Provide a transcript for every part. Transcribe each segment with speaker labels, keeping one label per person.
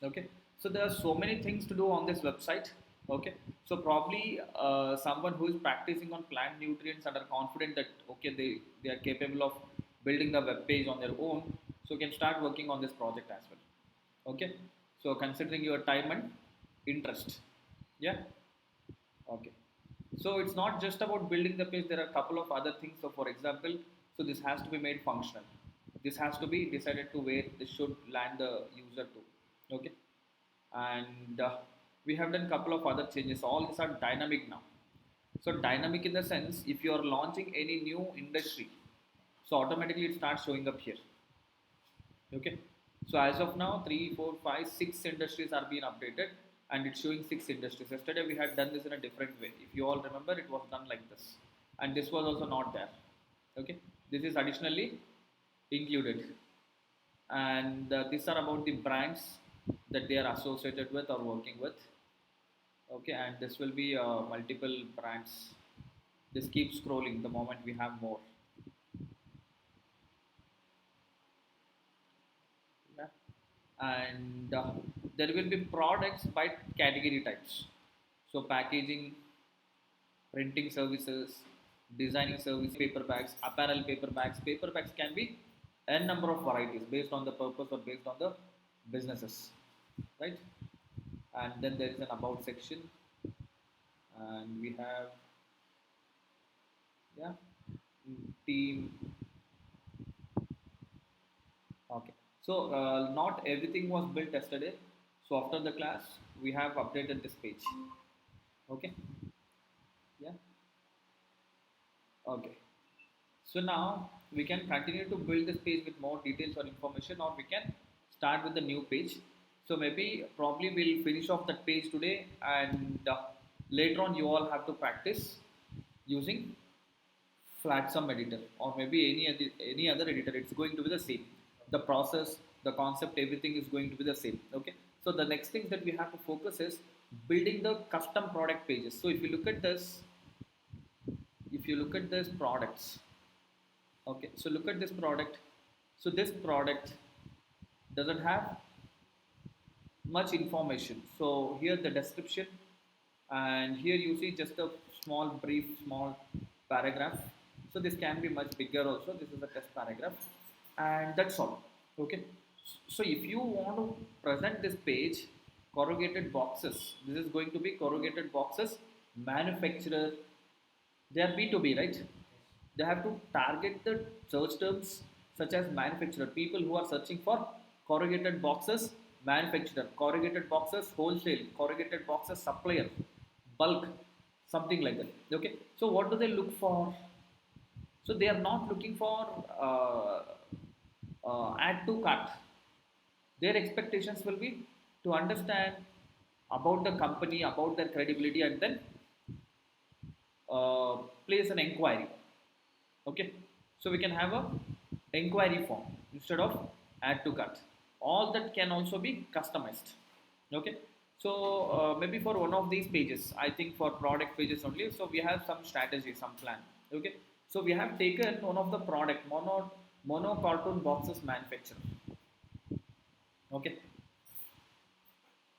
Speaker 1: Okay, so there are so many things to do on this website. Okay, so probably someone who is practicing on plant nutrients and are confident that okay they are capable of building the web page on their own, so can start working on this project as well. Okay, so considering your time and interest. Yeah. Okay. So it's not just about building the page. There are a couple of other things. So for example, so this has to be made functional. This has to be decided to where this should land the user to. Okay. And we have done a couple of other changes. All these are dynamic now. So dynamic in the sense, if you are launching any new industry, so automatically it starts showing up here. Okay. So as of now, 3, 4, 5, 6 industries are being updated, and it's showing 6 industries. Yesterday we had done this in a different way. If you all remember, it was done like this, and this was also not there. Okay. This is additionally included, and these are about the brands that they are associated with or working with. Okay, and this will be multiple brands. This keeps scrolling the moment we have more. Yeah. And there will be products by category types. So packaging, printing services, designing service, paper bags, apparel paper bags. Paper bags can be n number of varieties based on the purpose or based on the businesses, right? And then there is an about section, and we have, yeah, team. Okay. So not everything was built yesterday. So after the class, we have updated this page. Okay. Yeah. Okay. So now we can continue to build this page with more details or information, or we can start with the new page. So maybe probably we'll finish off that page today, and later on you all have to practice using Flatsome editor or maybe any other editor. It's going to be the same. The process, the concept, everything is going to be the same. Okay. So the next thing that we have to focus is building the custom product pages. So if you look at this products, okay, so look at this product. So this product doesn't have much information. So here the description, and here you see just a small brief small paragraph. So this can be much bigger also. This is a test paragraph, and that's all. Okay. So if you want to present this page, corrugated boxes. This is going to be corrugated boxes manufacturer. They are B2B, right? They have to target the search terms such as manufacturer, people who are searching for corrugated boxes manufacturer, corrugated boxes wholesale, corrugated boxes supplier, bulk, something like that. Okay, so what do they look for? So they are not looking for add to cart. Their expectations will be to understand about the company, about their credibility, and then place an inquiry. Okay, so we can have a inquiry form instead of add to cart. All that can also be customized. Okay, so maybe for one of these pages, I think for product pages only, so we have some strategy, some plan. Okay, so we have taken one of the product mono cartoon boxes manufacturer. Okay,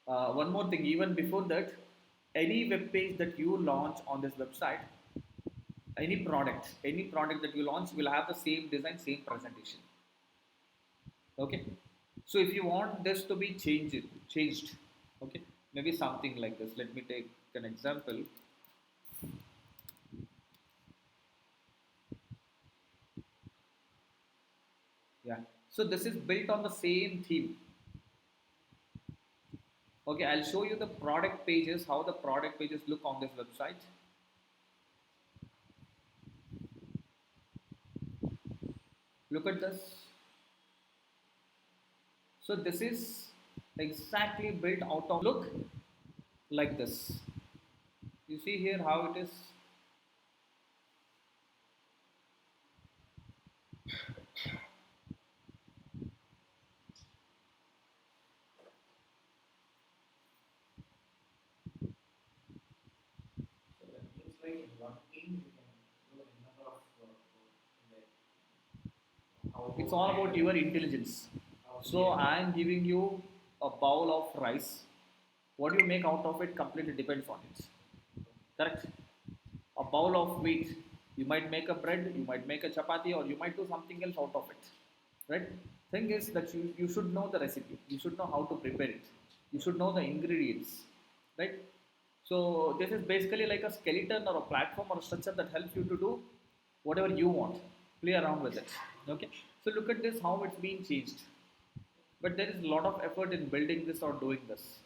Speaker 1: one more thing, even before that, any web page that you launch on this website, any product that you launch will have the same design, same presentation. Okay, so if you want this to be changed, okay, maybe something like this. Let me take an example. Yeah, so this is built on the same theme. Okay, I'll show you the product pages, how the product pages look on this website. Look at this. So this is exactly built out of look like this. You see here how it is.
Speaker 2: So that means like in one team you can do a number of like how
Speaker 1: It's
Speaker 2: to
Speaker 1: all about
Speaker 2: add
Speaker 1: your intelligence.
Speaker 2: how to
Speaker 1: So
Speaker 2: get
Speaker 1: I am giving you a bowl of rice, what you make out of it completely depends on it. Correct? A bowl of wheat, you might make a bread, you might make a chapati, or you might do something else out of it. Right? Thing is that you should know the recipe, you should know how to prepare it, you should know the ingredients. Right? So this is basically like a skeleton or a platform or a structure that helps you to do whatever you want, play around with it. Okay, so look at this, how it's being changed. But there is a lot of effort in building this or doing this.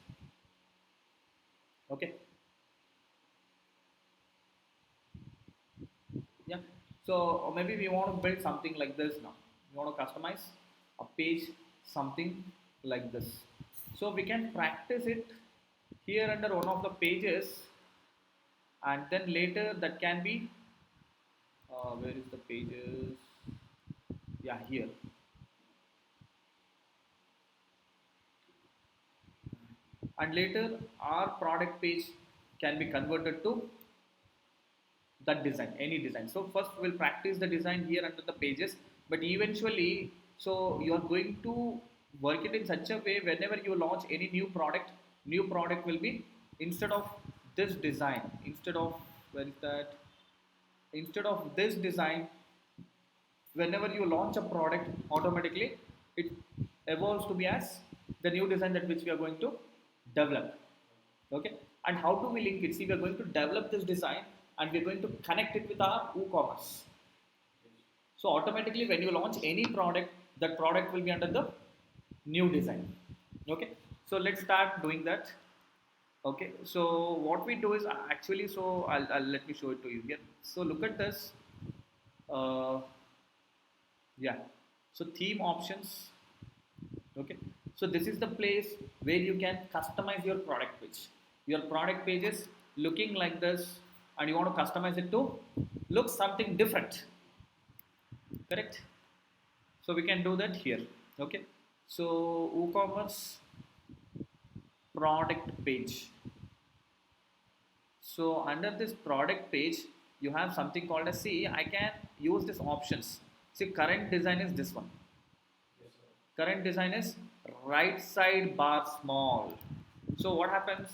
Speaker 1: Okay. Yeah. So or maybe we want to build something like this now. We want to customize a page, something like this. So we can practice it here under one of the pages, and then later that can be where is the pages? Yeah, here. And later our product page can be converted to that design, any design. So first we'll practice the design here under the pages, but eventually, so you are going to work it in such a way whenever you launch any new product will be, instead of this design, instead of, where is that, instead of this design, whenever you launch a product, automatically it evolves to be as the new design that which we are going to develop. Okay, and how do we link it? See, we are going to develop this design and we are going to connect it with our WooCommerce. So automatically when you launch any product, that product will be under the new design. Okay, so let's start doing that. Okay, so what we do is actually, so I'll let me show it to you here. So look at this. uh, yeah, so theme options. Okay, so this is the place where you can customize your product page. Your product page is looking like this, and you want to customize it to look something different. Correct? So we can do that here. Okay, so WooCommerce product page. So under this product page, you have something called as, see, I can use these options. See, current design is this one.
Speaker 2: Yes, sir.
Speaker 1: Current design is right side bar small. So what happens?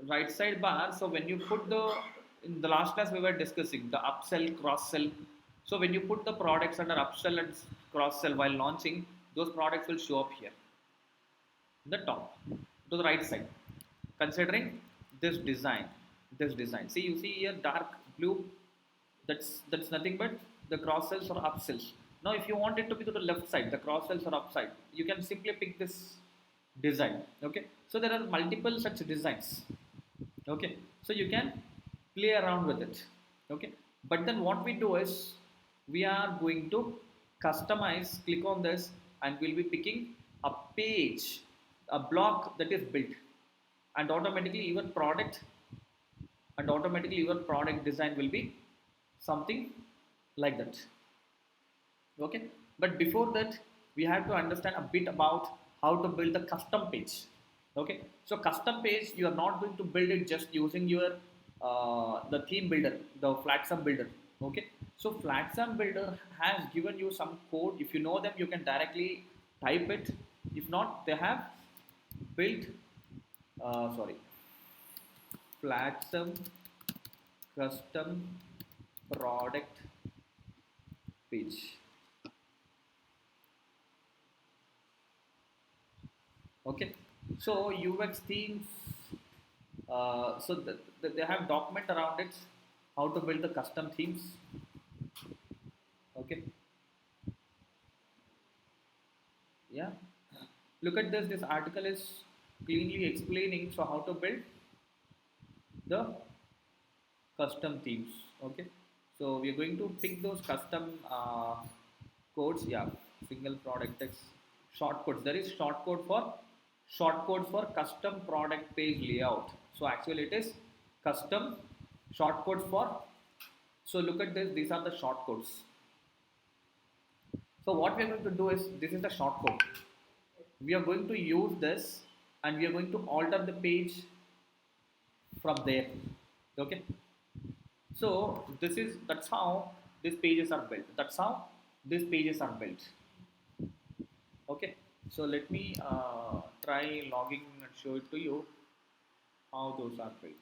Speaker 1: Right side bar. So when you put the, in the last class we were discussing the upsell, cross sell. So when you put the products under upsell and cross sell while launching, those products will show up here, the top, to the right side. Considering this design, See, you see here dark blue. That's nothing but the cross sells or upsells. Now, if you want it to be to the left side, the cross sells or upside, you can simply pick this design. Okay, so there are multiple such designs. Okay, so you can play around with it. Okay, but then what we do is we are going to customize. Click on this, and we'll be picking a page, a block that is built, and automatically your product design will be something like that. Okay, but before that we have to understand a bit about how to build the custom page. Okay, so custom page, you are not going to build it just using your the theme builder, the Flatsome builder. Okay, so Flatsome builder has given you some code. If you know them, you can directly type it. If not, they have built sorry, Flatsome custom product page. Okay, so UX themes, so they have document around it, how to build the custom themes. Okay, yeah, look at this, article is cleanly explaining so how to build the custom themes. Okay, so we are going to pick those custom codes. Yeah, single product text, short codes. There is short code for custom product page layout. So actually it is custom short codes for, so look at this, these are the short codes. So what we are going to do is, this is the short code, we are going to use this, and we are going to alter the page from there. Okay, so that's how these pages are built. Okay, So let me try logging and show it to you how those are built.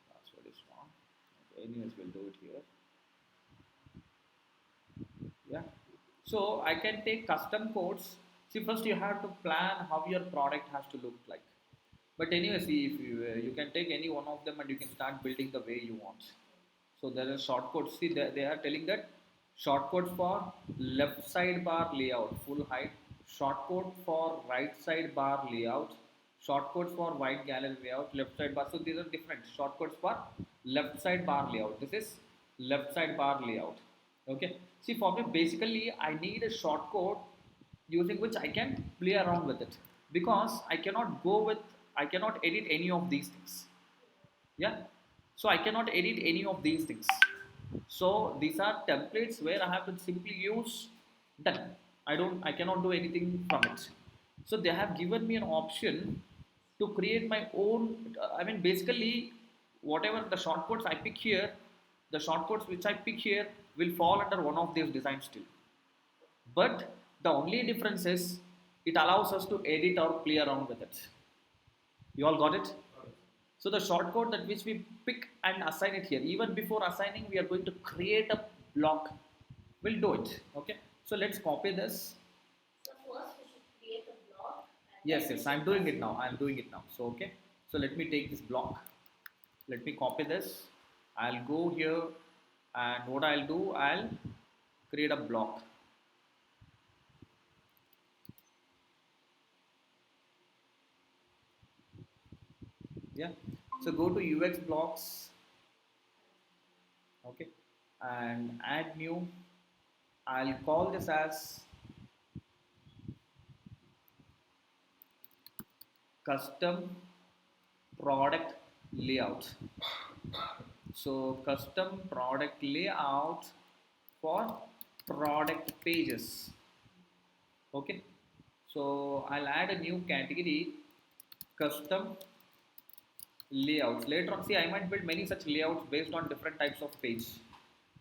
Speaker 1: Password is wrong. Okay, anyways, we'll do it here. Yeah. So I can take custom codes. See, first you have to plan how your product has to look like. But anyway, see, if you can take any one of them and you can start building the way you want. So there are shortcuts. See, they are telling that shortcuts for left side bar layout, full height. Shortcut for right side bar layout. Shortcuts for wide gallery layout, left side bar. So these are different shortcuts for left side bar layout. This is left side bar layout. Okay. See, for me, basically, I need a shortcut using which I can play around with it because I cannot edit any of these things. Yeah, so I cannot edit any of these things. So these are templates where I have to simply use done. I cannot do anything from it. So they have given me an option to create my own. I mean, basically, whatever the shortcuts I pick here, the shortcuts which I pick here will fall under one of these designs still. But the only difference is it allows us to edit or play around with it. You all got it? So the shortcode that which we pick and assign it here. Even before assigning, we are going to create a block. We'll do it. Okay. So let's copy this.
Speaker 3: So first we should create a block and
Speaker 1: Yes,
Speaker 3: then we
Speaker 1: yes,
Speaker 3: should
Speaker 1: I'm doing it
Speaker 3: assign.
Speaker 1: now. I'm doing it now. So okay. So let me take this block. Let me copy this. I'll go here and what I'll do, I'll create a block. Yeah. So go to UX blocks. Okay. And add new. I'll call this as custom product layout. So custom product layout for product pages. Okay. So I'll add a new category custom layouts. Later on, see, I might build many such layouts based on different types of page.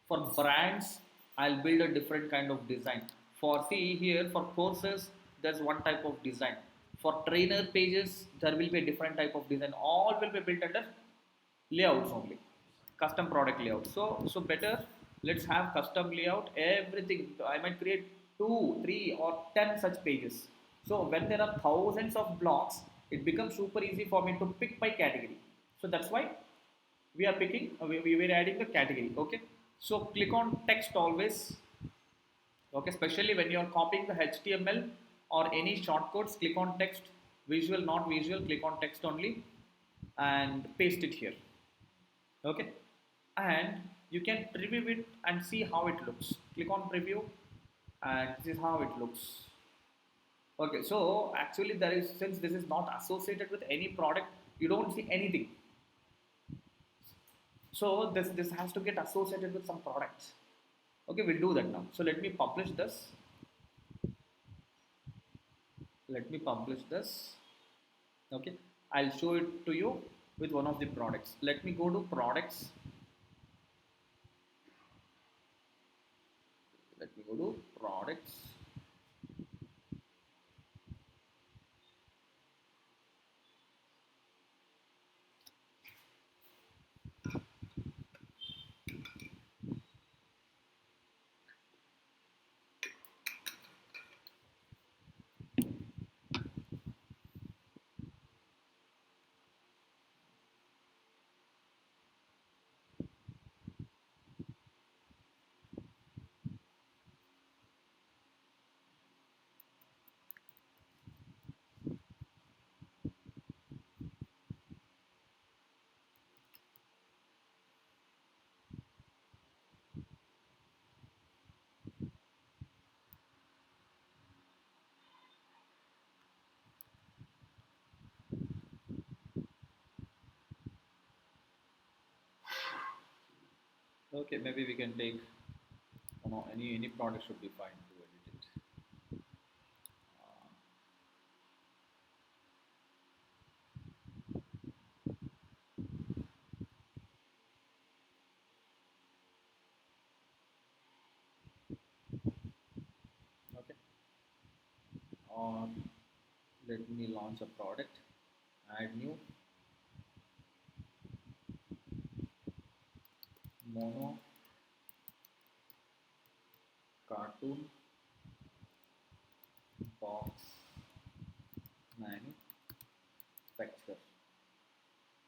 Speaker 1: For brands, I'll build a different kind of design. For see here for courses, there's one type of design. For trainer pages, there will be a different type of design. All will be built under layouts only, custom product layout. So better let's have custom layout. Everything I might create 2 3 or 10 such pages. So when there are thousands of blocks, it becomes super easy for me to pick my category. So that's why we are picking we were adding the category. Okay, so click on text always. Okay, especially when you are copying the HTML or any shortcodes, click on text. Visual not visual, click on text only and paste it here. Okay, and you can preview it and see how it looks. Click on preview and this is how it looks. Okay, so actually there is, since this is not associated with any product, you don't see anything. So this has to get associated with some products. Okay, we'll do that now. So let me publish this. Let me publish this. Okay, I'll show it to you with one of the products. Let me go to products. Let me go to products. Okay, maybe we can take, any product should be fine to edit it. Uh, okay, or let me launch a product, add new, mono cartoon box manufacturer.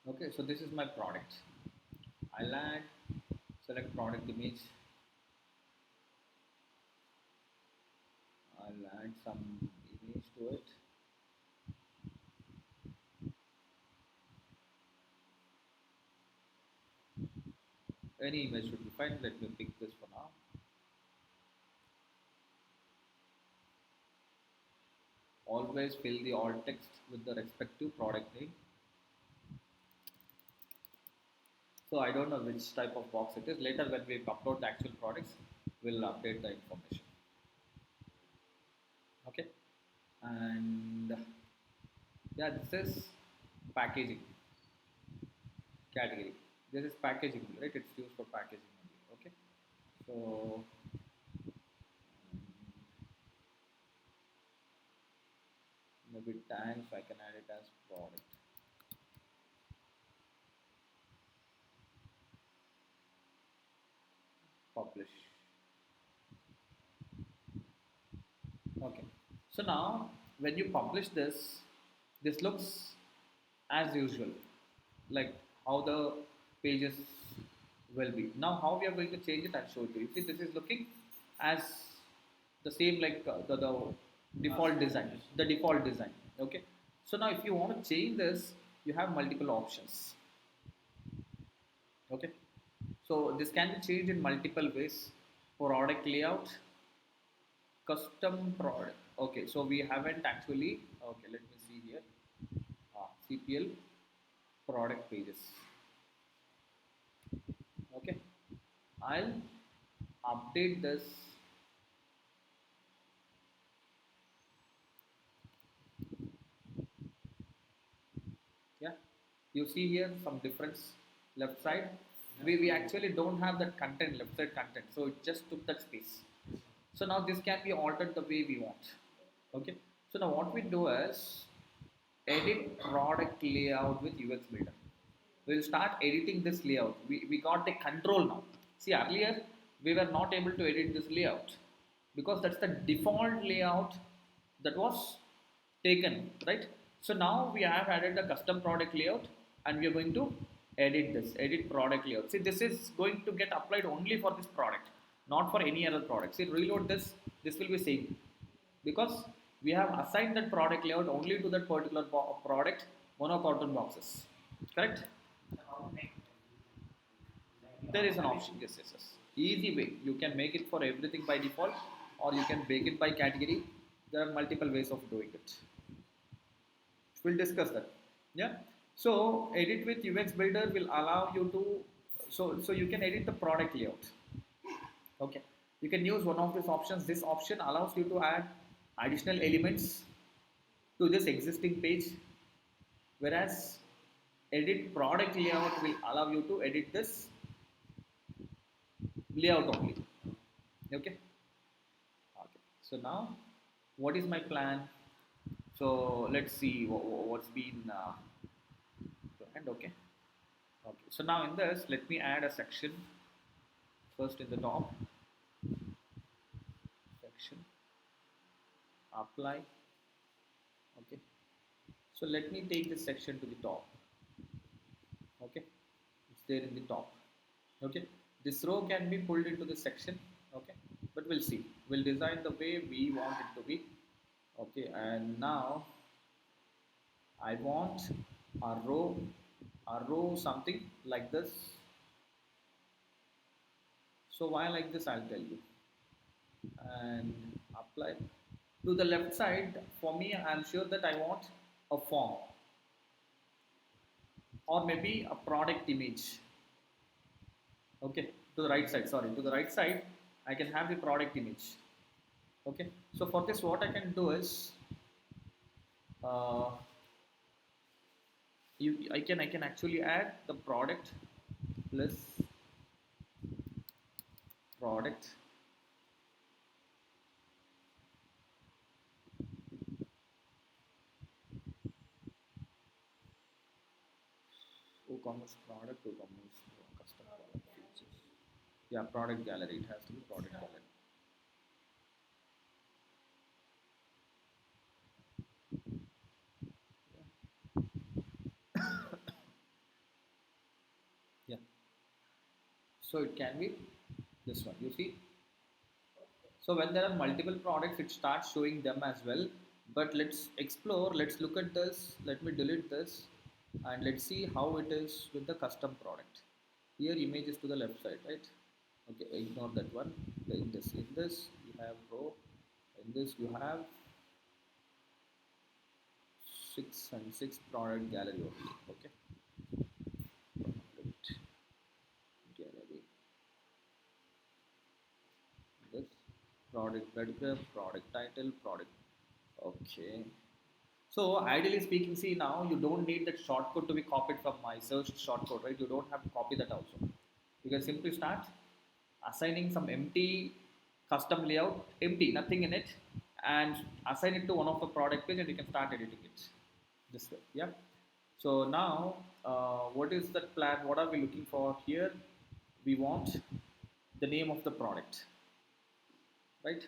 Speaker 1: Okay, so this is my product. I'll add, select product image. I'll add some image to it. Any image should be fine. Let me pick this for now. Always fill the alt text with the respective product name. So I don't know which type of box it is. Later when we upload the actual products, we'll update the information. Okay. And yeah, this is packaging category. This is packaging, right? It's used for packaging only. Okay. So maybe tags I can add it as product. Publish. Okay. So now when you publish this, this looks as usual, like how the pages will be. Now how we are going to change it, I'll show it to you. See, this is looking as the same like the default design, the default design. Okay. So now if you want to change this, you have multiple options. Okay. So this can be changed in multiple ways. Product layout, custom product. Okay, so we haven't actually. Okay, let me see here. CPL product pages. Okay, I'll update this. Yeah, you see here some difference left side. We actually don't have that content, left side content, so it just took that space. So now this can be altered the way we want. Okay, so now what we do is edit product layout with UX Builder. We'll start editing this layout. We got the control now. See, earlier we were not able to edit this layout because that's the default layout that was taken, right? So now we have added the custom product layout and we are going to edit this, edit product layout. See, this is going to get applied only for this product, not for any other product. See, reload this will be same because we have assigned that product layout only to that particular product monocarton boxes, correct?
Speaker 2: How to make
Speaker 1: There is an option, yes, yes, yes. Easy way. You can make it for everything by default, or you can make it by category. There are multiple ways of doing it. We'll discuss that. Yeah. So edit with UX Builder will allow you to, so you can edit the product layout. Okay. You can use one of these options. This option allows you to add additional elements to this existing page, whereas edit product layout will allow you to edit this layout only. Okay. Okay. So now, what is my plan? So let's see what's been planned. Okay. Okay. So now in this, let me add a section first in the top section. Apply. Okay. So let me take this section to the top. Okay. It's there in the top. Okay. This row can be pulled into the section. Okay. But we'll see. We'll design the way we want it to be. Okay. And now I want a row something like this. So why like this, I'll tell you. And apply. To the left side, for me, I'm sure that I want a form or maybe a product image. Okay. to the right side, sorry, to the right side, I can have the product image. Okay, so for this what I can do is, uh, I can actually add the product plus product, e-commerce product, e-commerce custom product features. Yeah, product gallery, it has to be product gallery. Yeah, so it can be this one, you see. So when there are multiple products, it starts showing them as well. But let's explore, let's look at this. Let me delete this and let's see how it is with the custom product. Here image is to the left side, right? Okay, ignore that one. In this you have row. In this you have six product gallery only. Okay, product gallery. This product breadcrumb, product title, product. Okay. So ideally speaking, see now you don't need that shortcode to be copied from my search shortcode, right? You don't have to copy that also. You can simply start assigning some empty custom layout, empty, nothing in it, and assign it to one of the product page, and you can start editing it this way. Yeah. So now, what is that plan? What are we looking for here? We want the name of the product, right?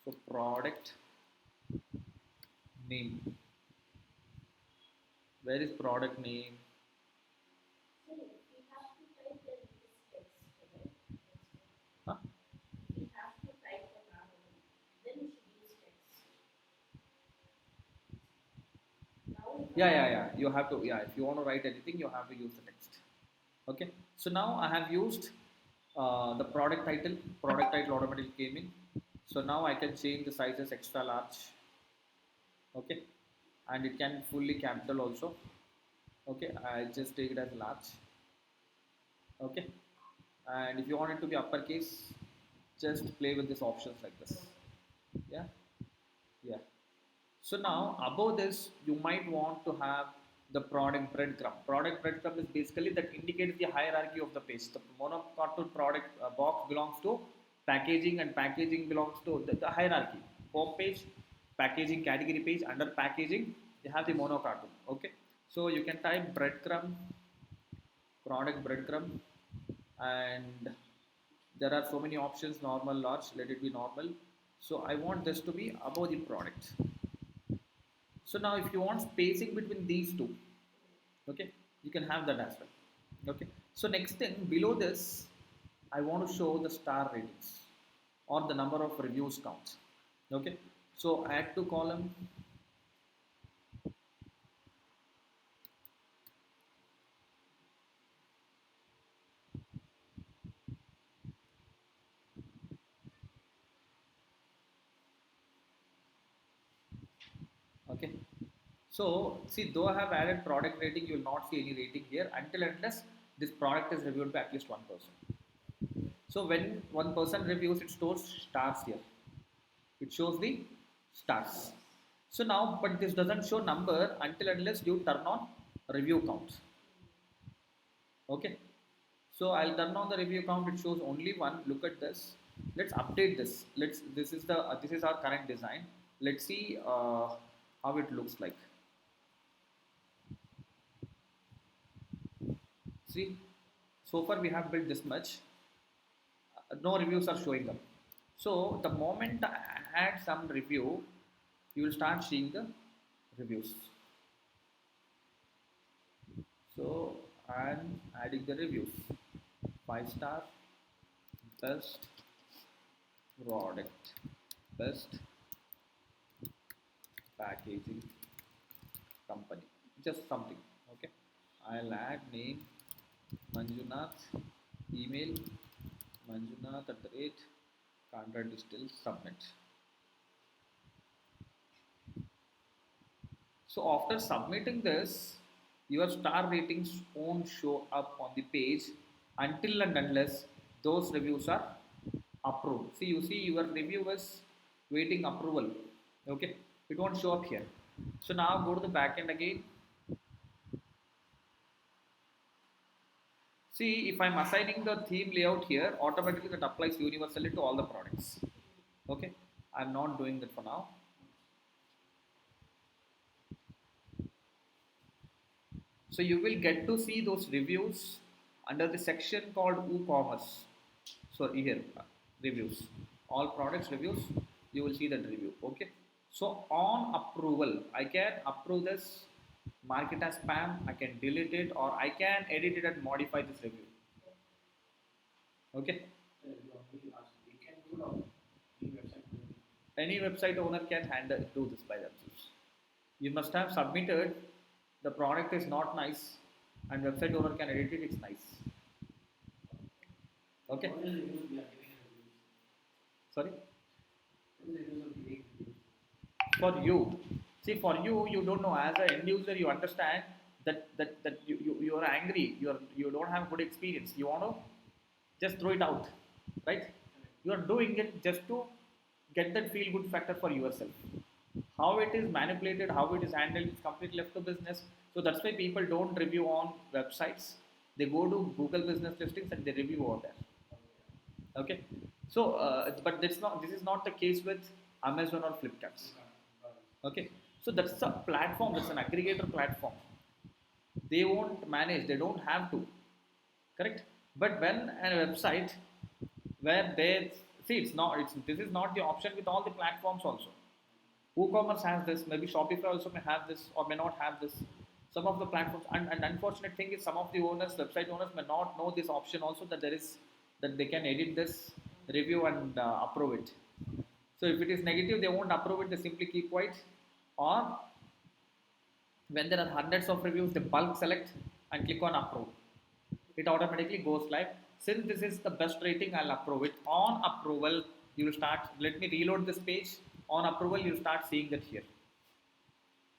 Speaker 1: So product name. Where is product name?
Speaker 3: So we have to type the this text, right?
Speaker 1: Huh?
Speaker 3: We have to type the manual. Then we should use text. Now we
Speaker 1: Yeah,
Speaker 3: have
Speaker 1: yeah, yeah. You have to, yeah, if you want to write anything, you have to use the text. Okay. So now I have used the product title automatically came in. So now I can change the sizes extra large. Okay. And it can fully capital also. Okay. I just take it as large. Okay. And if you want it to be uppercase, just play with these options like this. Yeah. Yeah. So now above this, you might want to have the product breadcrumb. Product breadcrumb is basically that indicates the hierarchy of the page. The monocartoon product box belongs to packaging, and packaging belongs to the hierarchy. Home page, packaging category page. Under packaging, you have the monocartoon. Okay, so you can type breadcrumb, product breadcrumb, and there are so many options: normal, large. Let it be normal. So I want this to be above the product. So now if you want spacing between these two, okay, you can have that as well. Okay. So next thing below this, I want to show the star ratings or the number of reviews counts. Okay. So add to column. Okay. So see, though I have added product rating, you will not see any rating here until unless this product is reviewed by at least one person. So when one person reviews, it stores stars here. It shows the stars. So now, but this doesn't show number until unless you turn on review count. Okay. So I'll turn on the review count. It shows only one. Look at this. Let's update this. This is our current design. Let's see how it looks like. See, so far we have built this much. No reviews are showing up. So the moment I add some review, you will start seeing the reviews. So I'm adding the reviews. 5 star, best product, best packaging company. Just something. Okay. I'll add name Manjunath, email Manjunath at the rate contact still submit. So after submitting this, your star ratings won't show up on the page until and unless those reviews are approved. See, you see your review is waiting approval. Okay, it won't show up here. So now go to the backend again. See, if I'm assigning the theme layout here, automatically that applies universally to all the products. Okay, I'm not doing that for now. So you will get to see those reviews under the section called WooCommerce. So here, reviews, all products reviews, you will see that review. Okay. So on approval, I can approve this, mark it as spam, I can delete it, or I can edit it and modify this review. Okay.
Speaker 2: You only ask, we can do it on the website.
Speaker 1: Any website owner can handle do this by themselves. You must have submitted the product is not nice, and website owner can edit it. It's nice. Okay.
Speaker 2: What is the reviews we are giving reviews?
Speaker 1: Sorry.
Speaker 2: What is the reviews of giving reviews?
Speaker 1: For you, see, for you don't know. As an end user, you understand that you are angry. You don't have good experience. You want to just throw it out, right? You are doing it just to get that feel good factor for yourself. How it is manipulated, how it is handled, it's completely left to business. So that's why people don't review on websites. They go to Google business listings and they review over there. Okay. So, but that's not. This is not the case with Amazon or Flipkart. Okay. So that's a platform. That's an aggregator platform. They won't manage. They don't have to. Correct. But when a website where they see it's not. It's this is not the option with all the platforms also. WooCommerce has this, maybe Shopify also may have this or may not have this. Some of the platforms, and unfortunate thing is some of the owners, website owners may not know this option also that there is that they can edit this review and approve it. So if it is negative, they won't approve it. They simply keep quiet. Or when there are hundreds of reviews, they bulk select and click on approve. It automatically goes live. Since this is the best rating, I'll approve it. On approval, you will start. Let me reload this page. On approval, you start seeing that here.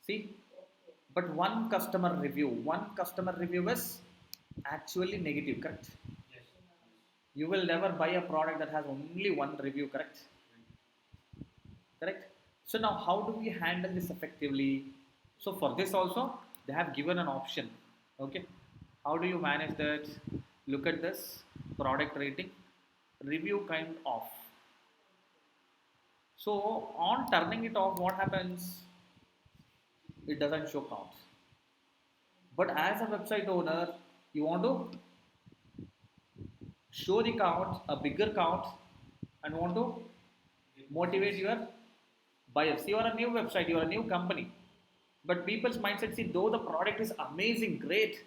Speaker 1: See, but one customer review is actually negative, correct?
Speaker 2: Yes.
Speaker 1: You will never buy a product that has only one review, correct? Correct. So now, how do we handle this effectively? So for this also, they have given an option. Okay, how do you manage that? Look at this product rating, review kind off. So on turning it off, what happens? It doesn't show count. But as a website owner, you want to show the count, a bigger count, and want to motivate your buyers. You are a new website, you are a new company. But people's mindset, see, though the product is amazing, great,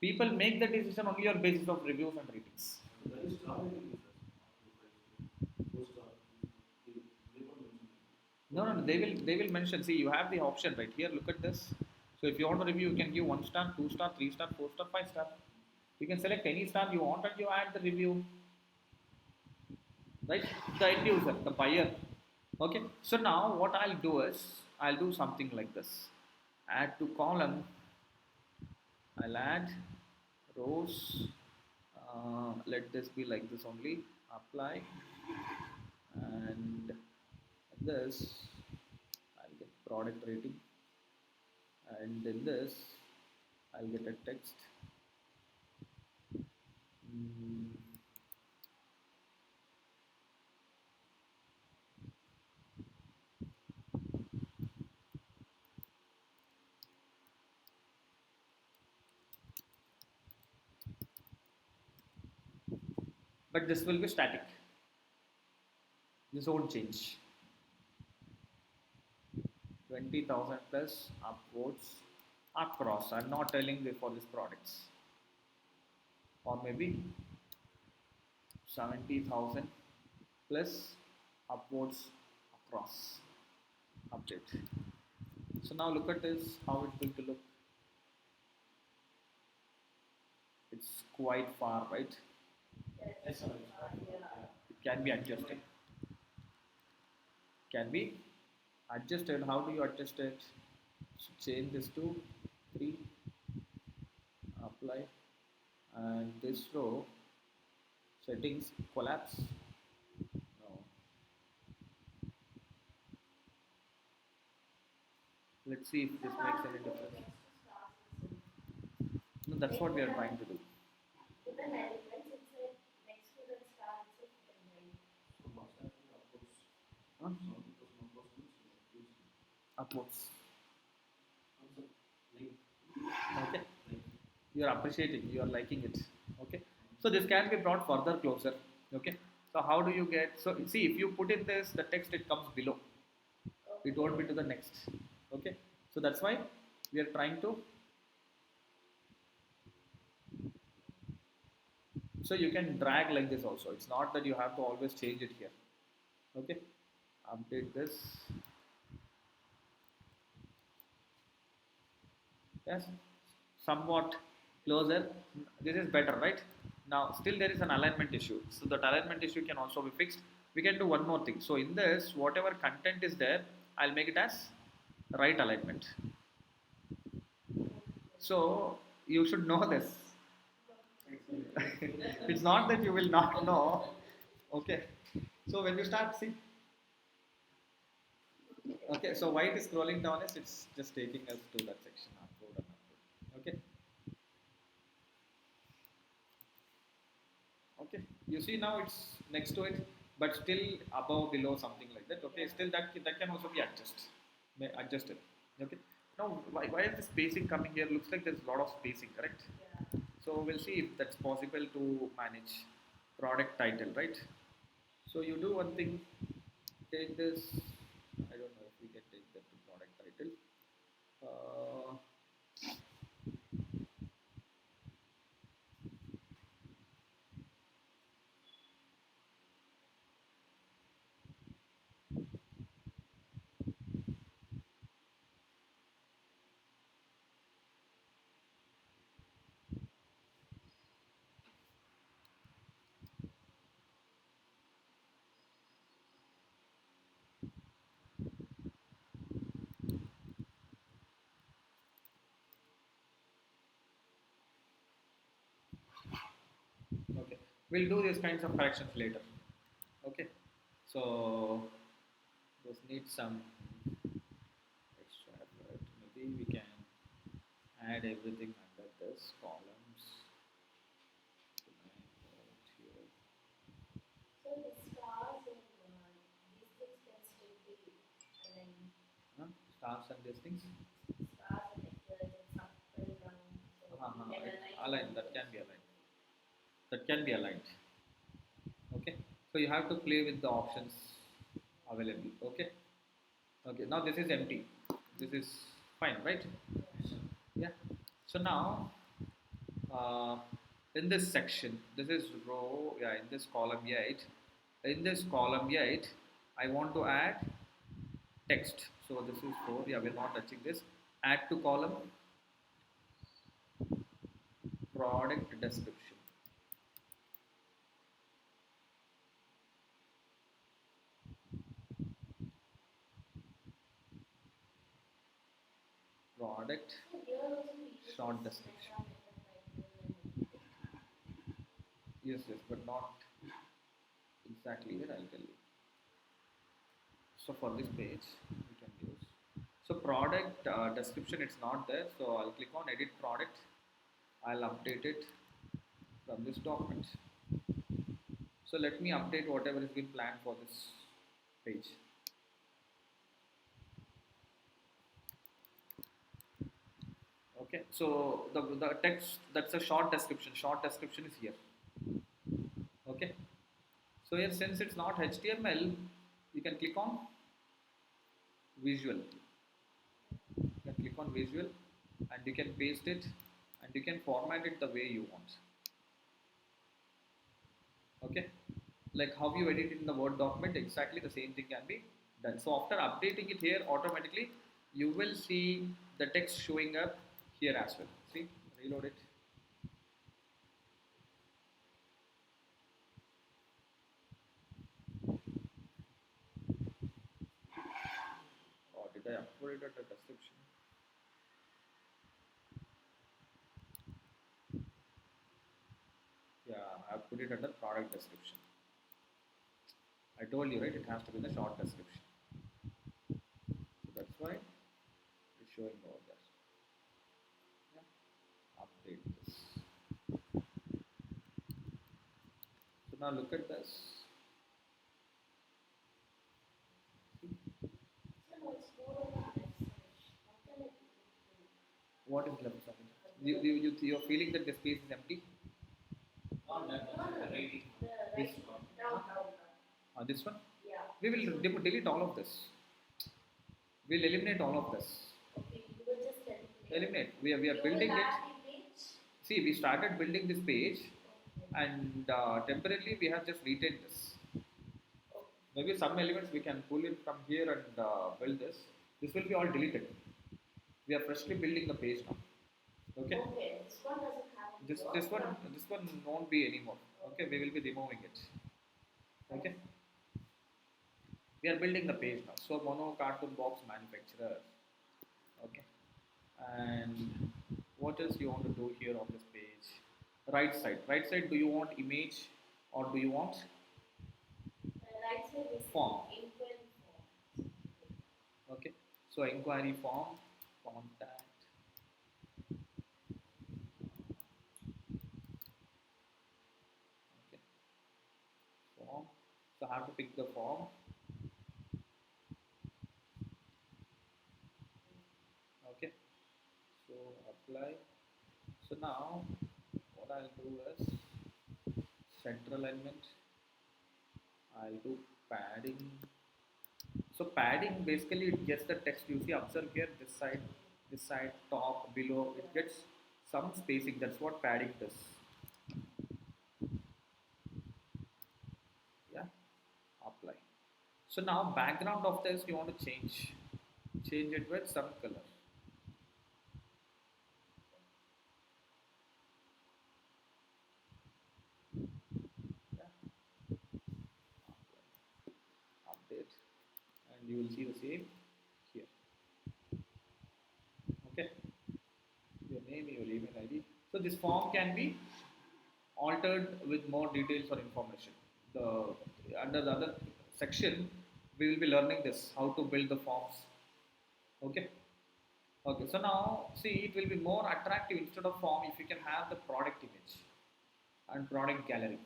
Speaker 1: people make the decision only on basis of reviews and ratings.
Speaker 2: That is star rating is four star. They won't mention it.
Speaker 1: No, they will mention. See, you have the option right here. Look at this. So if you want to review, you can give 1 star, 2 star, 3 star, 4 star, 5 star. You can select any star you want and you add the review. Right? The end user, the buyer. Okay. So now what I'll do is I'll do something like this. Add to column. I'll add rows. Let this be like this only. Apply and this I'll get product rating, and in this I'll get a text. Mm, but this will be static. This won't change. 20,000 plus upwards across. I'm not telling you for these products. Or maybe 70,000 plus upwards across. Update. So now look at this, how it's going to look. It's quite far, right?
Speaker 2: Yes, sir.
Speaker 1: It can be adjusted. Can be adjusted. How do you adjust it? So change this to 3, apply, and this row Settings collapse. No. Let's see if this
Speaker 3: Some
Speaker 1: makes
Speaker 3: are
Speaker 1: any
Speaker 3: to go
Speaker 1: difference.
Speaker 3: next to stars itself.
Speaker 1: No, that's what we are
Speaker 3: Given
Speaker 1: trying to do.
Speaker 3: elements, it's like next to the star itself, you can write.
Speaker 2: So must have been upwards.
Speaker 1: Huh?
Speaker 2: 70% upwards means use
Speaker 1: Upwards.
Speaker 2: answer like
Speaker 1: Okay.
Speaker 2: like
Speaker 1: You are appreciating. You are liking it. Okay. So this can be brought further closer. Okay. So how do you get? So see, if you put in this, the text it comes below. It won't be
Speaker 3: Okay.
Speaker 1: to the next. Okay. So that's why we are trying to. So you can drag like this also. It's not that you have to always change it here. Okay. Update this. Yes, somewhat closer. This is better, right? Now still there is an alignment issue, so that alignment issue can also be fixed. We can do one more thing. So in this, whatever content is there, I'll make it as right alignment. So you should know this. It's not that you will not know. Okay, so when you start see, okay, so why it is scrolling down is it's just taking us to that section, upload and upload. Okay. Okay, you see now it's next to it, but still above, below, something like that. Okay,
Speaker 3: Yeah.
Speaker 1: still that can also be adjusted. Okay, now why is the spacing coming here? Looks like there's a lot of spacing, correct?
Speaker 3: Yeah.
Speaker 1: So we'll see if that's possible to manage. Product title, right? So you do one thing, take this. I don't know if we can take that to product title. Uh, okay, we'll do these kinds of corrections later. Okay, so this needs some extra effort. Maybe we can add everything under this columns. Right here.
Speaker 3: So the stars and these things can still be aligned.
Speaker 1: Huh? Stars and these things.
Speaker 3: Stars and like it's up and down. So you can
Speaker 1: Align.
Speaker 3: align
Speaker 1: That can
Speaker 3: those.
Speaker 1: be aligned. That can be aligned. Okay. So you have to play with the options available. Okay. Okay. Now this is empty. This is fine, right?
Speaker 3: Yeah.
Speaker 1: Yeah. So now uh, in this section, this is row. Yeah. In this column 8. In this column 8, I want to add text. So this is 4. Yeah, we're not touching this. Add to column product description. Product
Speaker 3: So here also we use
Speaker 1: short
Speaker 3: this
Speaker 1: description.
Speaker 3: meta, meta title and everything.
Speaker 1: Yes, yes, but not exactly here. I'll tell you. So for this page, we can use. So product description, it's not there. So I'll click on edit product. I'll update it from this document. So let me update whatever has been planned for this page. Okay. So the text, that's a short description. Short description is here. Okay. So here, since it's not HTML, you can click on visual. You can click on visual and you can paste it and you can format it the way you want. Okay, like how you edit it in the Word document, exactly the same thing can be done. So after updating it here, automatically you will see the text showing up here as well. See, reload it. Or did I upload it at the description? Yeah, I have put put it under product description. I told you, right? It has to be in the short description. So that's why it's showing over there. Yeah. Update this. So now look at this.
Speaker 3: So no, it's more on the left side. What can I do?
Speaker 1: What is left side? You're feeling that the space is empty?
Speaker 2: Not that
Speaker 3: No,
Speaker 2: much,
Speaker 3: no,
Speaker 2: the
Speaker 3: no.
Speaker 2: rating.
Speaker 3: The
Speaker 1: This,
Speaker 3: right one. Down, down, down.
Speaker 1: this one?
Speaker 3: Yeah.
Speaker 1: We will delete all of this. We'll eliminate all of this.
Speaker 3: Okay, you will just eliminate.
Speaker 1: Eliminate. We are
Speaker 3: You
Speaker 1: building
Speaker 3: will
Speaker 1: it.
Speaker 3: add image.
Speaker 1: See, we started building this page,
Speaker 3: Okay.
Speaker 1: and temporarily we have just retained this.
Speaker 3: Okay.
Speaker 1: Maybe some elements we can pull in from here and build this. This will be all deleted. We are freshly building the page now. Okay.
Speaker 3: Okay, this one doesn't have any
Speaker 1: This
Speaker 3: work
Speaker 1: this one
Speaker 3: done.
Speaker 1: this one won't be anymore. Okay, we will be removing it. Okay. We are building the page now. So mono cartoon box manufacturer. Okay. And what else you want to do here on this page? Right side. Right side. Do you want image or do you want
Speaker 3: Right side is
Speaker 1: form?
Speaker 3: inquiry form.
Speaker 1: Okay. So inquiry form, contact. Okay. Form. So I have to pick the form. Okay. So apply. So now what I'll do is center alignment. I'll do padding. So padding basically it gets the text. You see, observe here this side, top, below. It gets some spacing. That's what padding does. Yeah, apply. So now background of this you want to change it with some color. Yeah, update, and you will see the same here. Okay, your name, your email ID. So this form can be altered with more details or information. The under the other section, we will be learning this how to build the forms. Okay. Okay. So now see, it will be more attractive instead of form if you can have the product image and product gallery.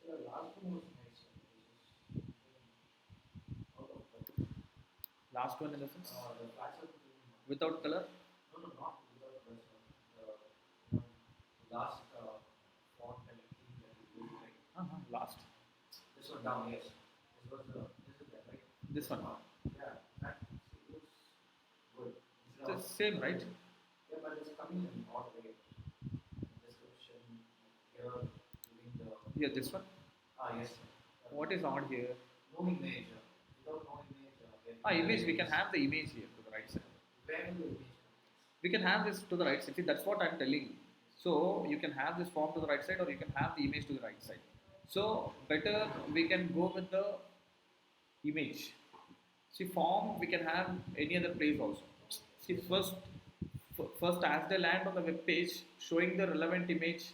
Speaker 2: So the last one was nice. It was out of color.
Speaker 1: Last one in the sense
Speaker 2: The Flatsome
Speaker 1: without color.
Speaker 2: no, no, not without color. The last font and theme that you used, right?
Speaker 1: Last.
Speaker 2: This one down, yes. This is that, right?
Speaker 1: This one.
Speaker 2: Yeah, that it looks good.
Speaker 1: It's the same, right?
Speaker 2: Yeah, but it's coming in odd way. Description here, giving the
Speaker 1: Here, this one.
Speaker 2: yes.
Speaker 1: What is odd here?
Speaker 2: No image. Without no image,
Speaker 1: Image. We can have the image here to the right side.
Speaker 2: where will the image
Speaker 1: We can have this to the right side. See, that's what I'm telling you. So you can have this form to the right side, or you can have the image to the right side. So better we can go with the image. See, form we can have any other place also. See, first as they land on the web page, showing the relevant image,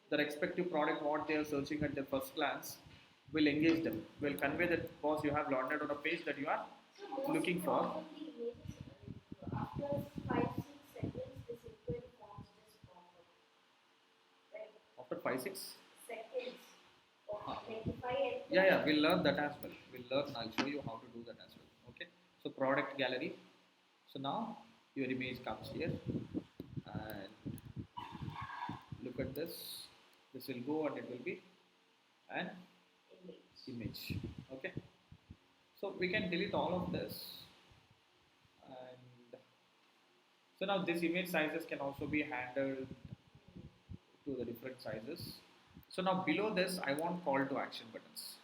Speaker 1: the respective product what they are searching at their first glance, will engage them. Will convey that boss you have landed on a page that you are
Speaker 3: So most
Speaker 1: looking for.
Speaker 3: probably images after 5-6 seconds, this inquiry forms just pop up. Right?
Speaker 1: After 5 6.
Speaker 3: Seconds. Or like if I enter.
Speaker 1: Yeah, we'll learn that as well. We'll learn. I'll show you how to do that as well. Okay. So product gallery. So now your image comes here, and look at this. This will go and it will be an image. Okay. So we can delete all of this, and so now this image sizes can also be handled to the different sizes. So now below this, I want call to action buttons.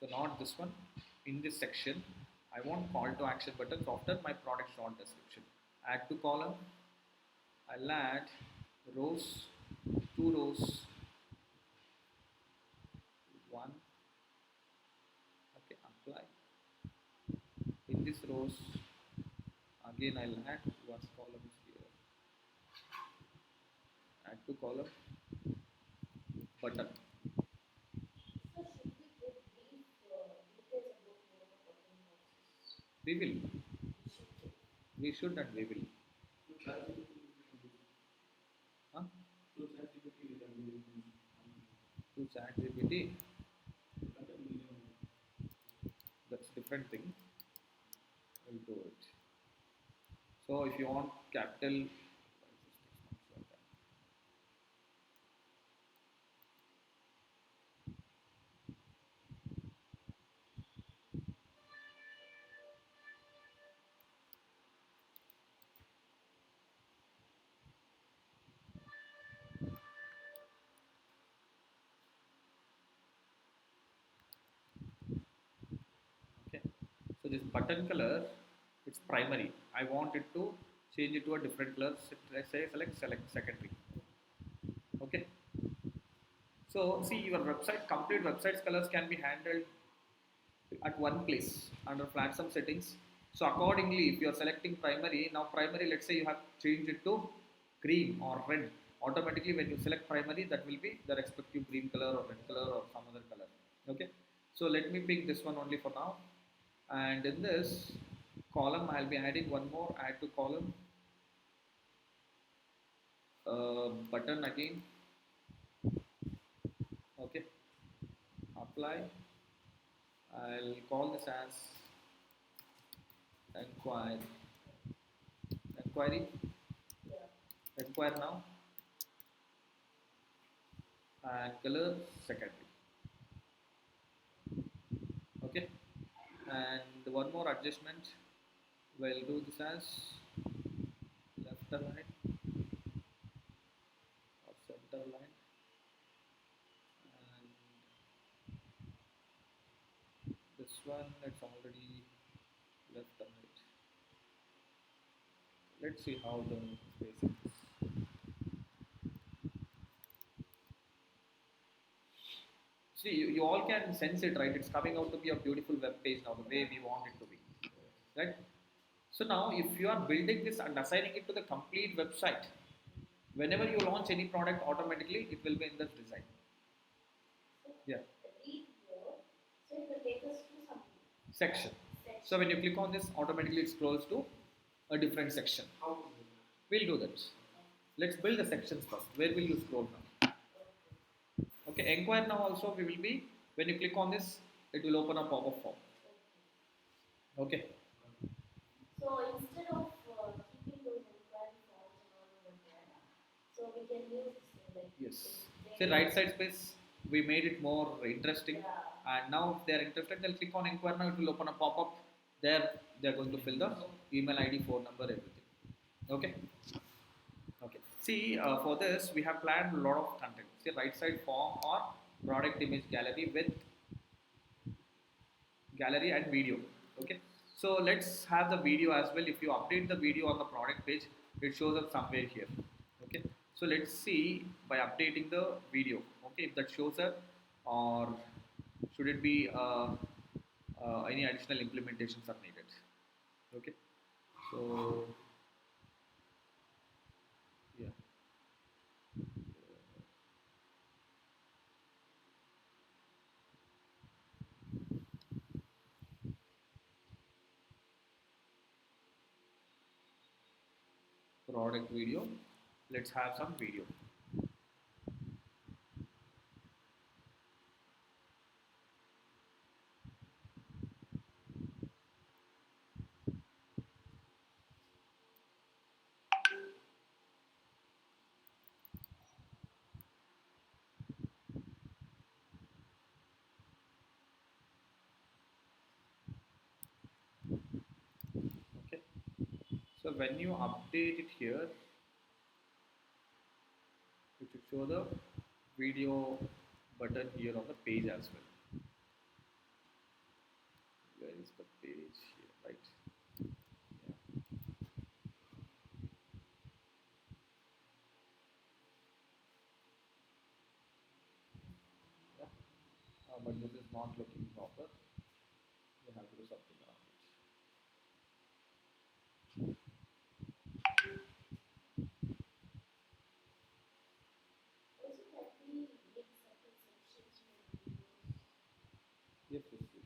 Speaker 1: So not this one. In this section, I want call to action buttons after my product short description. Add to column. I'll add rows, 2 rows, one. Okay, apply. In this rows, again I'll add one column here. Add to column, button. We will.
Speaker 3: We should do.
Speaker 1: We should and we will.
Speaker 2: So ChatGPT
Speaker 1: Huh?
Speaker 2: so ChatGPT we can use
Speaker 1: To chat GPT,
Speaker 2: content medium.
Speaker 1: that's different thing. We'll do it. So if you want capital, okay. So this button color, it's primary. I want it to change it to a different color. Let's say select secondary. Okay. So see your website, complete website's colors can be handled at one place under Flatsome settings. So accordingly, if you are selecting primary, now primary, let's say you have changed it to green or red. Automatically, when you select primary, that will be the respective green color or red color or some other color. Okay. So let me pick this one only for now. And in this column, I'll be adding one more add to column button again. Okay. Apply. I'll call this as enquire. Enquiry.
Speaker 3: Yeah.
Speaker 1: Enquire now. And color secondary. Okay, and one more adjustment, we'll do this as left align or center line, and this one it's already left and right. Let's see how the spacing is. See, you all can sense it, right? It's coming out to be a beautiful web page now, the way we want it to be, right? So now if you are building this and assigning it to the complete website, whenever you launch any product, automatically it will be in this design.
Speaker 3: So
Speaker 1: Yeah,
Speaker 3: read more. So it will take us to some
Speaker 1: section. So
Speaker 3: section.
Speaker 1: when you click on this, automatically it scrolls to a different section.
Speaker 2: How to do
Speaker 1: We'll do that. Let's build the sections first. Where will you scroll now? Okay, enquire now also we will be, when you click on this, it will open a pop-up form. Okay.
Speaker 3: So instead of keeping those inquiry forms and all over there, so we can use like
Speaker 1: Yes.
Speaker 3: it's
Speaker 1: See,
Speaker 3: very
Speaker 1: right side space, we made it more interesting.
Speaker 3: yeah.
Speaker 1: And now if they are interested, they'll click on enquire now, it will open a pop-up. There, they're going to fill the email ID, phone number, everything. Okay. Okay. See, for this, we have planned a lot of content. See, right side form or product image gallery with gallery and video. Okay. So let's have the video as well. If you update the video on the product page, it shows up somewhere here. Okay. So let's see by updating the video. Okay, if that shows up, or should it be any additional implementations are needed. Okay. So yeah. Product video. Let's have some video. Okay. So when you update it here, it should show the video button here on the page as well. Where is the page here? Right. Yeah. Yeah. But this is not looking proper. We have to do something around it.
Speaker 3: Also that we make separate sections for videos.
Speaker 1: Yes, yes, yes.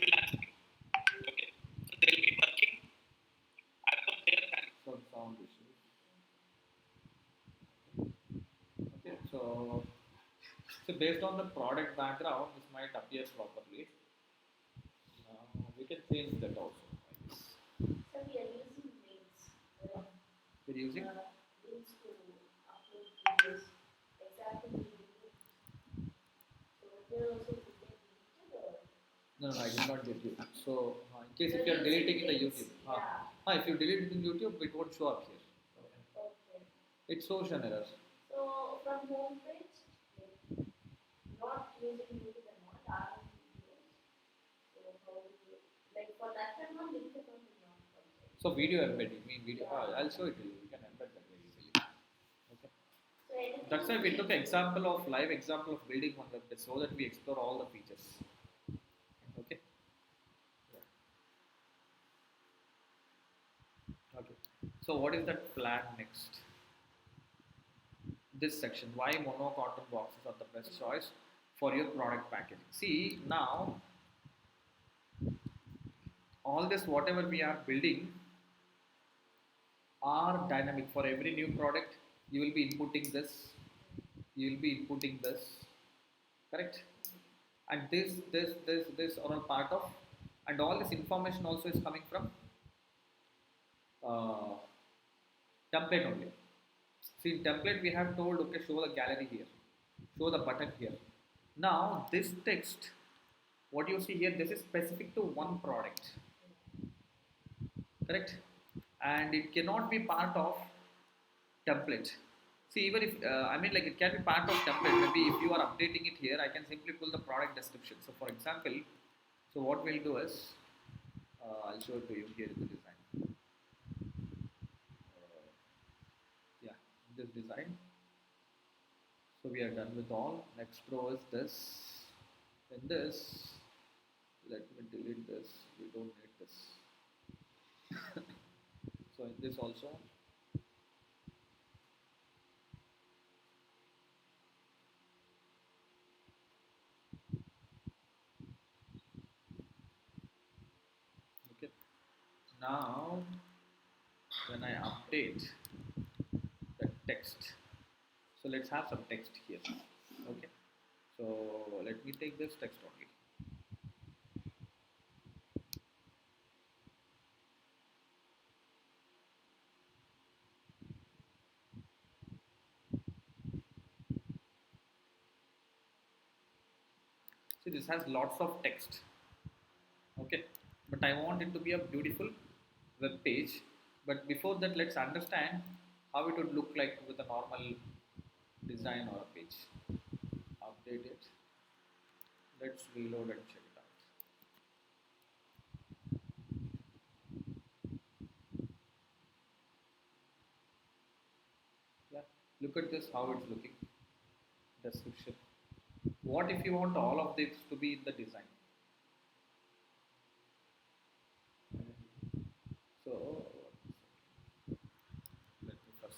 Speaker 1: Okay, so they will be working as per their kind. So sound issues. Okay, so based on the product background, this might appear properly. We can change that also. I guess.
Speaker 3: So we are using links.
Speaker 1: We're using.
Speaker 3: Links to upload videos. Example, we delete. So there also we get deleted or.
Speaker 1: No, no, I did not get you. So, in case
Speaker 3: So
Speaker 1: if you are
Speaker 3: using
Speaker 1: deleting in the
Speaker 3: links,
Speaker 1: YouTube,
Speaker 3: yeah.
Speaker 1: if you delete it in YouTube, it won't show up here.
Speaker 3: Okay.
Speaker 1: It shows an error.
Speaker 3: So from home page, like, not using YouTube and all, our videos. So how do you, like for that time on link account is not contact.
Speaker 1: So video embedding, mean video.
Speaker 3: Yeah.
Speaker 1: I'll show it to you. You can embed that very easily. Okay.
Speaker 3: So anything.
Speaker 1: That's why we took an example of live example of building one web page so that we explore all the features. Okay. Yeah. Okay. So what is that plan next? This section, why mono cotton boxes are the best choice for your product packaging. See now, all this whatever we are building are dynamic. For every new product you will be inputting this, you will be inputting this, correct, and this are all part of, and all this information also is coming from uh, template only. See, in template we have told, okay, show the gallery here, show the button here. Now this text, what you see here, this is specific to one product, correct, and it cannot be part of template. See, even if I mean, like, it can be part of template. Maybe if you are updating it here, I can simply pull the product description. So for example, so what we'll do is, I'll show it to you here in the design. Yeah, this design. So we are done with all. Next row is this. In this, let me delete this. We don't need this. So in this also, okay. Now when I update the text, so let's have some text here. Okay. So let me take this text only. See, this has lots of text. Okay, but I want it to be a beautiful web page. But before that, let's understand how it would look like with a normal design or a page. Update it. Let's reload and check it out. Yeah, look at this, how it's looking. Description. What if you want all of this to be in the design? So let me first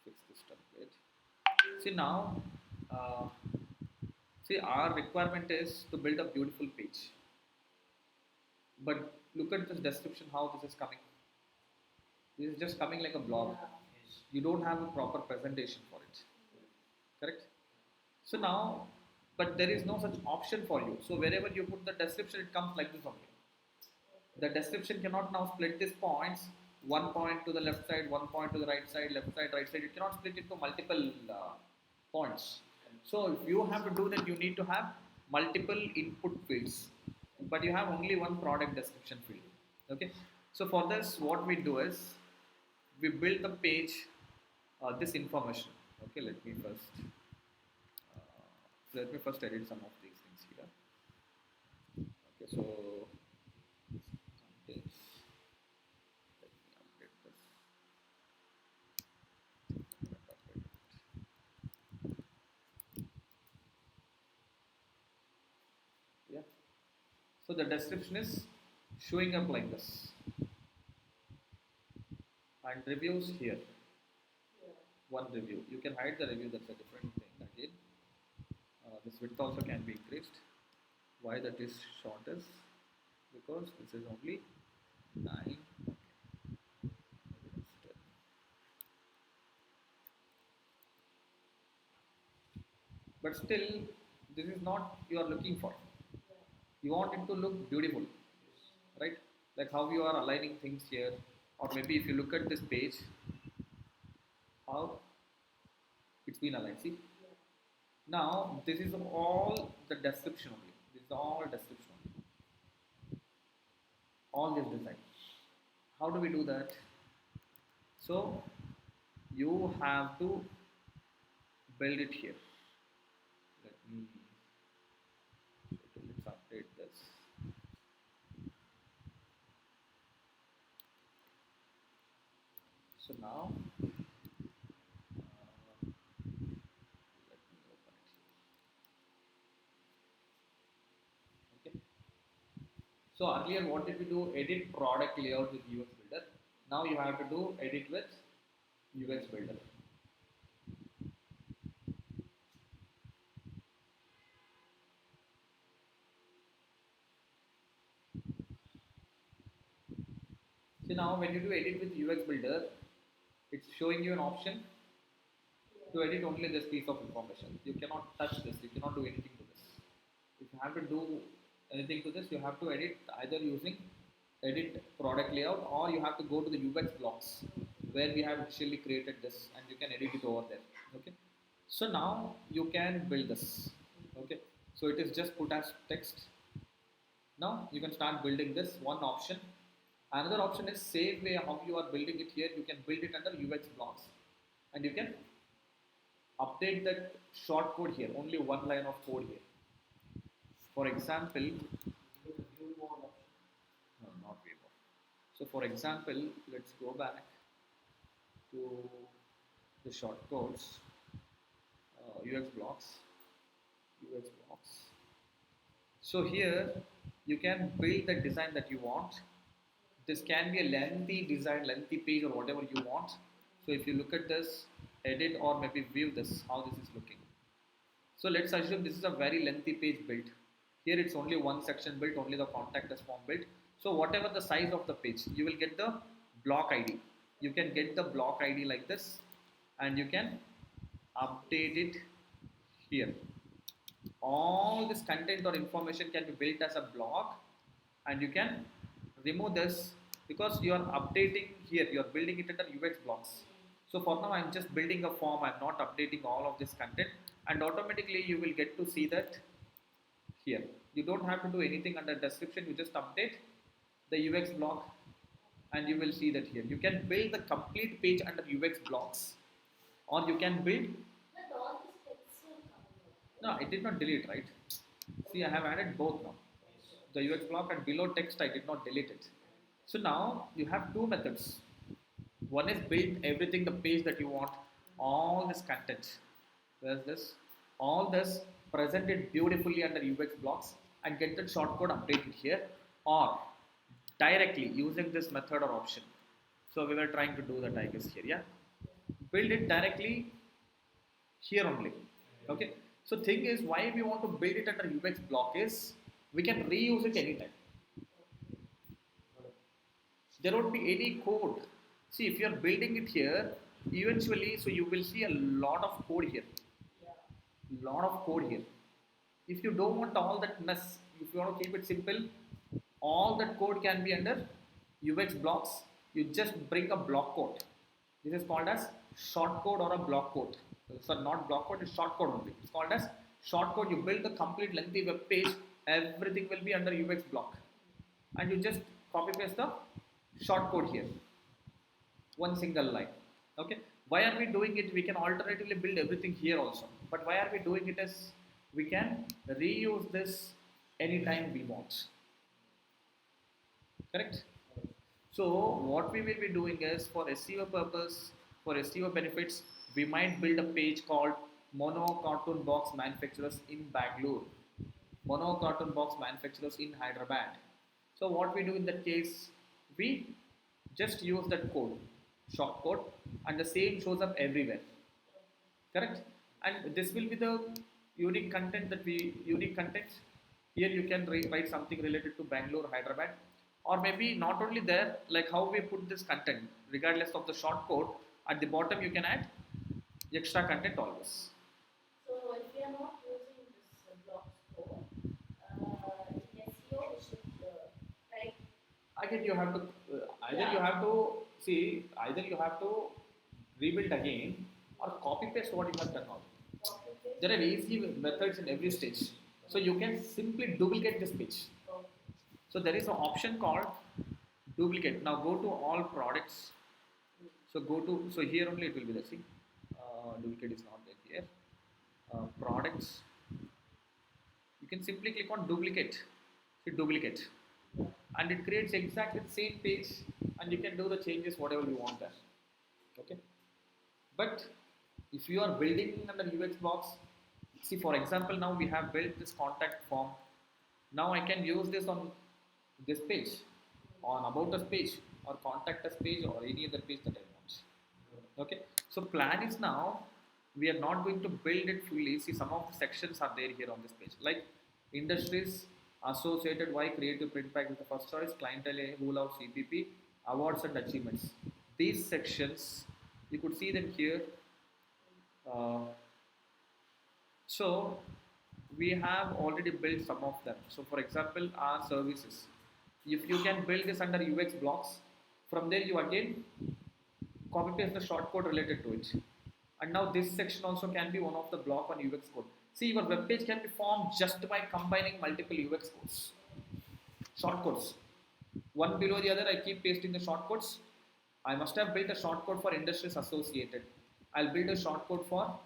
Speaker 1: fix this template. See now, uh, see, our requirement is to build a beautiful page. But look at this description, how this is coming. This is just coming like a blog. You don't have a proper presentation for it. Correct? So now, but there is no such option for you. So wherever you put the description, it comes like this only. The description cannot now split these points, one point to the left side, one point to the right side, left side, right side. It cannot split into multiple points. So if you have to do that, you need to have multiple input fields, but you have only one product description field. Okay. So for this, what we do is we build the page, this information. Okay. Let me first edit some of these things here. Okay. So contains. Let me update this. Yeah. So the description is showing up like this, and reviews here. One review. You can hide the review. That's a different thing again. This width also can be increased. Why that is short is course, this is only 9. But still, this is not you are looking for. You want it to look beautiful, right? Like how you are aligning things here, or maybe if you look at this page, how it's been aligned. See, now this is all the description only. This is all description only. All this design. How do we do that? So you have to build it here. Let me let's update this. So now let me open it here. Okay. So earlier, what did we do? Edit product layout with UX Builder. Now you have to do edit with UX Builder. So now when you do edit with UX Builder, it's showing you an option to edit only this piece of information. You cannot touch this. You cannot do anything to this. If you have to do anything to this, you have to edit either using edit product layout, or you have to go to the UX blocks where we have initially created this, and you can edit it over there. Okay. So now you can build this. Okay. So it is just put as text. Now you can start building this one option. Another option is same way how you are building it here. You can build it under UX blocks, and you can update that short code here. Only one line of code here. For example,
Speaker 2: Go to view mode option.
Speaker 1: no, not Weibo. So for example, let's go back to the short codes, UX blocks, UX blocks. So here you can build the design that you want. This can be a lengthy design, lengthy page, or whatever you want. So if you look at this, edit or maybe view this, how this is looking. So let's assume this is a very lengthy page built. Here it's only one section built, only the contact us form built. So whatever the size of the page, you will get the block ID. You can get the block ID like this, and you can update it here. All this content or information can be built as a block, and you can remove this because you are updating here, you are building it under UX blocks. So for now I'm just building a form, I'm not updating all of this content, and automatically you will get to see that here. You don't have to do anything under description, you just update the UX block, and you will see that here. You can build the complete page under UX blocks, or you can build.
Speaker 3: But all this text will come out.
Speaker 1: No, it did not delete, right? See, I have added both now. The UX block and below text, I did not delete it. So now you have two methods. One is build everything, the page that you want, all this content. Where's this? All this presented beautifully under UX blocks and get that shortcode updated here, or directly using this method or option. So we were trying to do that, I guess, here, yeah? Build it directly here only. Okay. So thing is, why we want to build it under UX block is we can reuse it anytime. There won't be any code. See, if you are building it here, eventually, so you will see a lot of code here. Lot of code here. If you don't want all that mess, if you want to keep it simple, all that code can be under UX blocks. You just bring a block code. This is called as short code or a block code. So not block code, it's short code only. It's called as short code. You build the complete lengthy web page, everything will be under UX block. And you just copy paste the short code here. One single line. Okay. Why are we doing it? We can alternatively build everything here also. But why are we doing it as we can reuse this anytime we want. Correct? So what we will be doing is for SEO purpose, for SEO benefits, we might build a page called Mono Cartoon Box Manufacturers in Bangalore, Mono Cartoon Box Manufacturers in Hyderabad. So what we do in that case, we just use that code, short code, and the same shows up everywhere. Correct? And this will be the unique content. Here you can write something related to Bangalore, Hyderabad, or maybe not only there, like how we put this content, regardless of the short code, at the bottom you can add extra content always.
Speaker 3: So if we are not using this block score, in SEO we should write
Speaker 1: Again, you have to either you
Speaker 3: yeah
Speaker 1: have to see either you have to rebuild again or copy paste what you have done already.
Speaker 3: copy paste.
Speaker 1: There are easy methods in every stage, so you can simply duplicate this page.
Speaker 3: Okay.
Speaker 1: So there is an option called duplicate. Now go to all products. So go to, so here only it will be the see. Duplicate is not there here. Products. You can simply click on duplicate. See duplicate, and it creates exactly the same page, and you can do the changes whatever you want there. Okay. But if you are building under UX blocks, see for example now we have built this contact form. Now I can use this on this page, on about us page, or contact us page, or any other page that I want. Okay, so plan is now we are not going to build it fully. See, some of the sections are there here on this page, like industries associated. Why creative print pack is the first choice? Clientele who loves CPP, awards and achievements. These sections you could see them here. Uh, so we have already built some of them. So for example, our services. If you can build this under UX blocks, from there you again copy paste the short code related to it. And now this section also can be one of the block on UX code. See, your web page can be formed just by combining multiple UX codes, short codes. One below the other, I keep pasting the short codes. I must have built a short code for industries associated. I'll build a short code for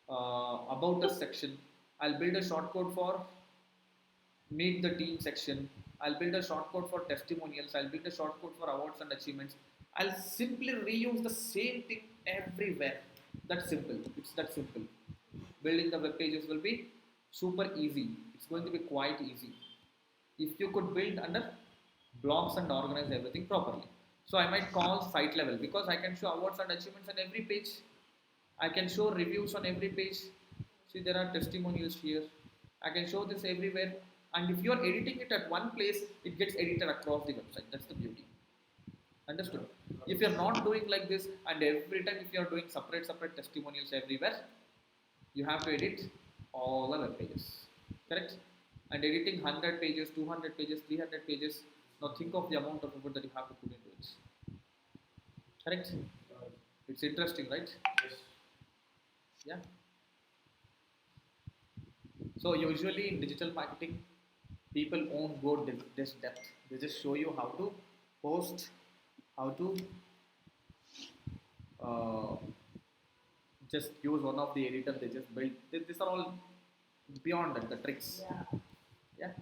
Speaker 1: about us section. I'll build a short code for meet the team section. I'll build a short code for testimonials. I'll build a short code for awards and achievements. I'll simply reuse the same thing everywhere. That's simple. It's that simple. Building the web pages will be super easy. It's going to be quite easy if you could build under blocks and organize everything properly. So I might call site level because I can show awards and achievements on every page. I can show reviews on every page. See, there are testimonials here. I can show this everywhere. And if you are editing it at one place, it gets edited across the website. That's the beauty. Understood? If you're not doing like this, and every time if you're doing separate testimonials everywhere, you have to edit all the web pages. Correct? And editing 100 pages, 200 pages, 300 pages. Now think of the amount of effort that you have to put into it. Correct? It's interesting, right?
Speaker 2: Yes.
Speaker 1: Yeah. So usually in digital marketing, people won't go this depth. They just show you how to post, how to uh, just use one of the editor. They just build. These are all beyond that, the tricks.
Speaker 3: yeah.
Speaker 1: Yeah.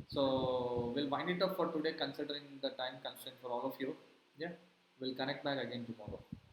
Speaker 1: So we'll wind it up for today, considering the time constraint for all of you. Yeah. We'll connect back again tomorrow.